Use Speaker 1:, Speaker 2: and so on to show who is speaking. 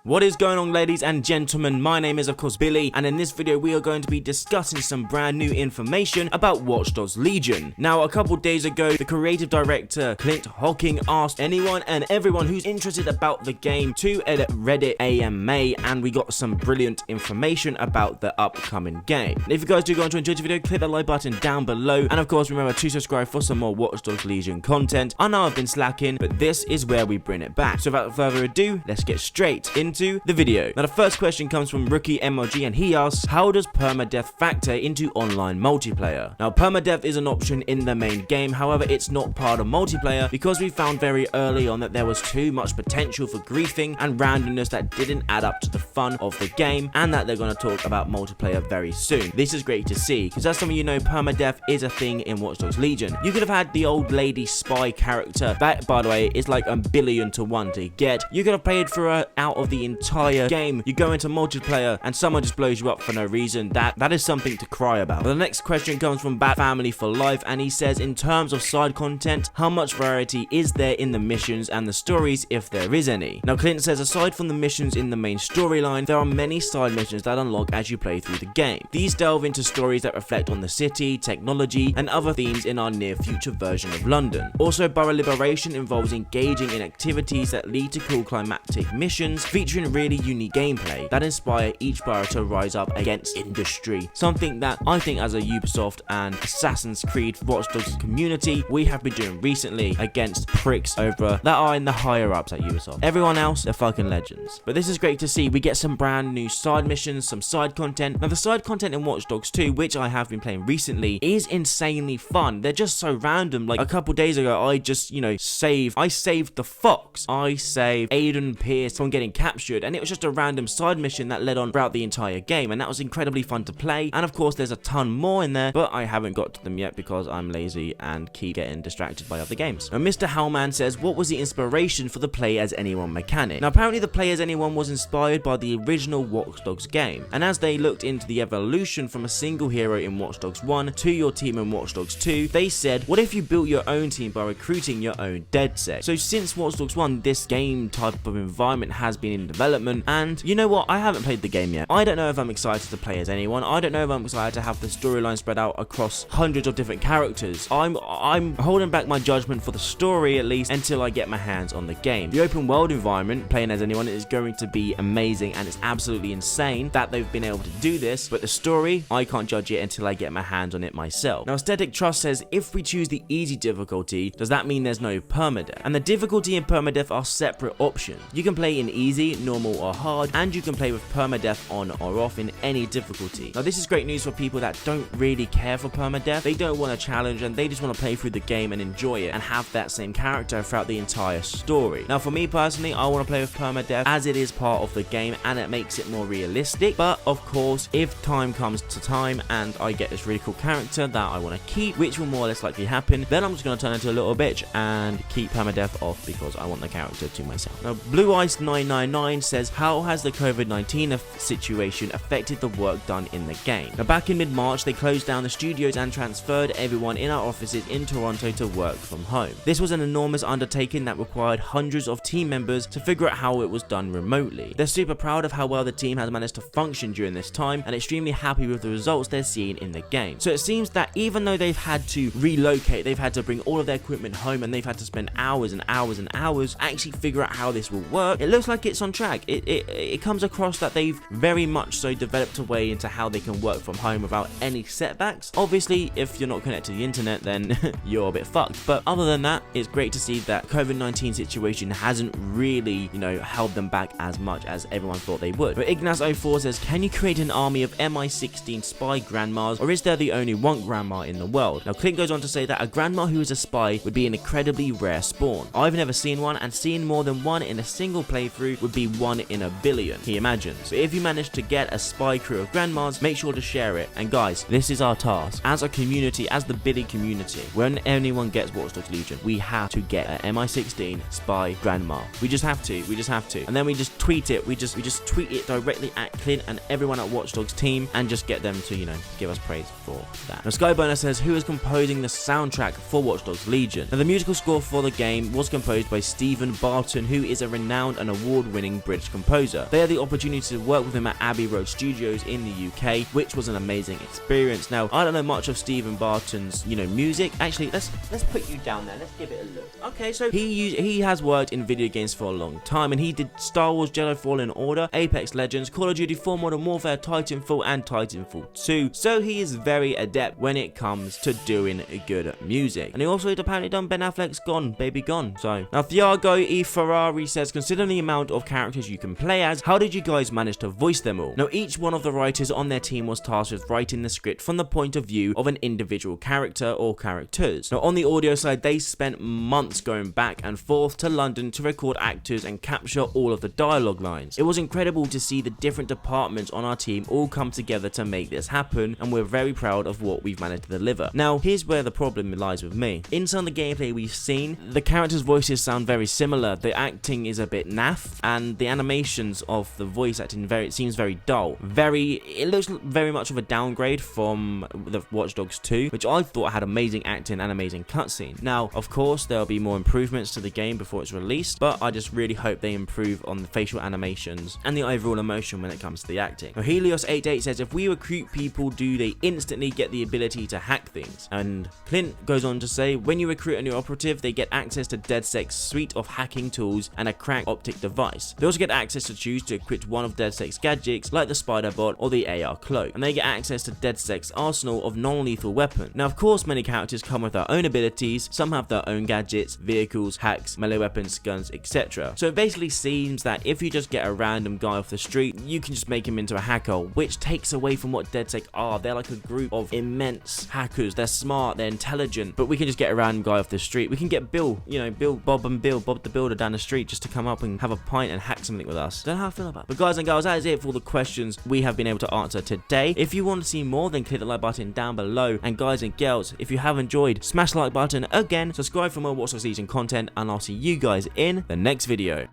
Speaker 1: What is going on, ladies and gentlemen? My name is of course Billy, and in this video we are going to be discussing some brand new information about Watch Dogs Legion. Now, a couple days ago, the creative director Clint Hocking asked anyone and everyone who's interested about the game to edit Reddit AMA, and we got some brilliant information about the upcoming game. If you guys do go on to enjoy the video, click the like button down below, and of course remember to subscribe for some more Watch Dogs Legion content. I know I've been slacking, but this is where we bring it back. So without further ado, let's get straight into the video. Now, the first question comes from Rookie MLG, and he asks, how does permadeath factor into online multiplayer? Now, permadeath is an option in the main game, however it's not part of multiplayer because we found very early on that there was too much potential for griefing and randomness that didn't add up to the fun of the game, and that they're going to talk about multiplayer very soon. This is great to see because, as some of you know, permadeath is a thing in Watch Dogs Legion. You could have had the old lady spy character that, by the way, is like 1,000,000,000 to 1 to get. You could have paid for her out of the entire game. You go into multiplayer and someone just blows you up for no reason. That is something to cry about. But the next question comes from Bat Family for Life, and he says, in terms of side content, how much variety is there in the missions and the stories, if there is any? Now, Clint says, aside from the missions in the main storyline, there are many side missions that unlock as you play through the game. These delve into stories that reflect on the city, technology, and other themes in our near future version of London. Also, Borough Liberation involves engaging in activities that lead to cool climactic missions, featuring really unique gameplay that inspire each borough to rise up against industry. Something that I think as a Ubisoft and Assassin's Creed Watch Dogs community we have been doing recently against pricks over that are in the higher ups at Ubisoft. Everyone else, they're fucking legends. But this is great to see. We get some brand new side missions, some side content. Now, the side content in Watch Dogs 2, which I have been playing recently, is insanely fun. They're just so random. Like a couple days ago, I just, I saved the Fox. I saved Aiden Pierce from getting captured, and it was just a random side mission that led on throughout the entire game, and that was incredibly fun to play. And of course there's a ton more in there, but I haven't got to them yet because I'm lazy and keep getting distracted by other games. Now, Mr. Hellman says, what was the inspiration for the play as anyone mechanic? Now, apparently the play as anyone was inspired by the original Watch Dogs game, and as they looked into the evolution from a single hero in Watch Dogs 1 to your team in Watch Dogs 2, they said, what if you built your own team by recruiting your own DedSec? So since Watch Dogs 1, this game type of environment has been in development, and you know what, I haven't played the game yet. I don't know if I'm excited to play as anyone. I don't know if I'm excited to have the storyline spread out across hundreds of different characters. I'm holding back my judgment for the story at least until I get my hands on the game. The open world environment, playing as anyone, is going to be amazing, and it's absolutely insane that they've been able to do this, but the story, I can't judge it until I get my hands on it myself. Now, Aesthetic Trust says, if we choose the easy difficulty, does that mean there's no permadeath? And the difficulty and permadeath are separate options. You can play in easy, normal, or hard, and you can play with permadeath on or off in any difficulty. Now, this is great news for people that don't really care for permadeath. They don't want a challenge, and they just want to play through the game and enjoy it and have that same character throughout the entire story. Now, for me personally, I want to play with permadeath as it is part of the game and it makes it more realistic. But of course, if time comes to time and I get this really cool character that I want to keep, which will more or less likely happen, then I'm just going to turn into a little bitch and keep permadeath off because I want the character to myself. Now, Blue Ice 999 says, how has the COVID-19 situation affected the work done in the game? Now, back in mid-March, they closed down the studios and transferred everyone in our offices in Toronto to work from home. This was an enormous undertaking that required hundreds of team members to figure out how it was done remotely. They're super proud of how well the team has managed to function during this time and extremely happy with the results they're seeing in the game. So it seems that even though they've had to relocate, they've had to bring all of their equipment home, and they've had to spend hours and hours and hours actually figure out how this will work, it looks like it's on track. It comes across that they've very much so developed a way into how they can work from home without any setbacks. Obviously, if you're not connected to the internet, then you're a bit fucked. But other than that, it's great to see that COVID-19 situation hasn't really, held them back as much as everyone thought they would. But Ignaz04 says, can you create an army of MI16 spy grandmas, or is there the only one grandma in the world? Now, Clint goes on to say that a grandma who is a spy would be an incredibly rare spawn. I've never seen one, and seeing more than one in a single playthrough would be 1 in a billion, he imagines. So if you manage to get a spy crew of grandmas, make sure to share it. And guys, this is our task as a community, as the Billy community. When anyone gets Watch Dogs Legion, we have to get an MI16 spy grandma. We just have to. And then we just tweet it. We just tweet it directly at Clint and everyone at Watch Dogs team, and just get them to, give us praise for that. Now, Skyburner says, who is composing the soundtrack for Watch Dogs Legion? Now, the musical score for the game was composed by Stephen Barton, who is a renowned and award-winning award-winning British composer. They had the opportunity to work with him at Abbey Road Studios in the UK, which was an amazing experience. Now, I don't know much of Stephen Barton's, music. Actually, let's put you down there. Let's give it a look. Okay, so he has worked in video games for a long time, and he did Star Wars Jedi Fallen Order, Apex Legends, Call of Duty 4 Modern Warfare, Titanfall, and Titanfall 2. So he is very adept when it comes to doing good music. And he also had apparently done Ben Affleck's Gone, Baby Gone. So now Thiago E. Ferrari says, considering the amount of characters you can play as, how did you guys manage to voice them all? Now each one of the writers on their team was tasked with writing the script from the point of view of an individual character or characters. Now on the audio side, they spent months going back and forth to London to record actors and capture all of the dialogue lines. It was incredible to see the different departments on our team all come together to make this happen, and we're very proud of what we've managed to deliver. Now here's where the problem lies with me. In some of the gameplay we've seen, the characters' voices sound very similar, the acting is a bit naff, and the animations of the voice acting seems very dull. It looks very much of a downgrade from the Watch Dogs 2, which I thought had amazing acting and amazing cutscenes. Now, of course, there'll be more improvements to the game before it's released, but I just really hope they improve on the facial animations and the overall emotion when it comes to the acting. Now, Helios88 says, if we recruit people, do they instantly get the ability to hack things? And Clint goes on to say, when you recruit a new operative, they get access to DedSec's suite of hacking tools and a cracked optic device. They also get access to choose to equip one of DedSec's gadgets, like the Spider Bot or the AR cloak, and they get access to DedSec's arsenal of non-lethal weapons. Now, of course, many characters come with their own abilities, some have their own gadgets, vehicles, hacks, melee weapons, guns, etc. So it basically seems that if you just get a random guy off the street, you can just make him into a hacker, which takes away from what DedSec are. They're like a group of immense hackers. They're smart, they're intelligent, but we can just get a random guy off the street. We can get Bob the Builder down the street just to come up and have a pint and hack something with us. Don't know how I feel about it. But guys and girls, that is it for all the questions we have been able to answer today. If you want to see more, then click the like button down below. And guys and girls, if you have enjoyed, smash the like button again, subscribe for more Watch Dogs Legion content, and I'll see you guys in the next video.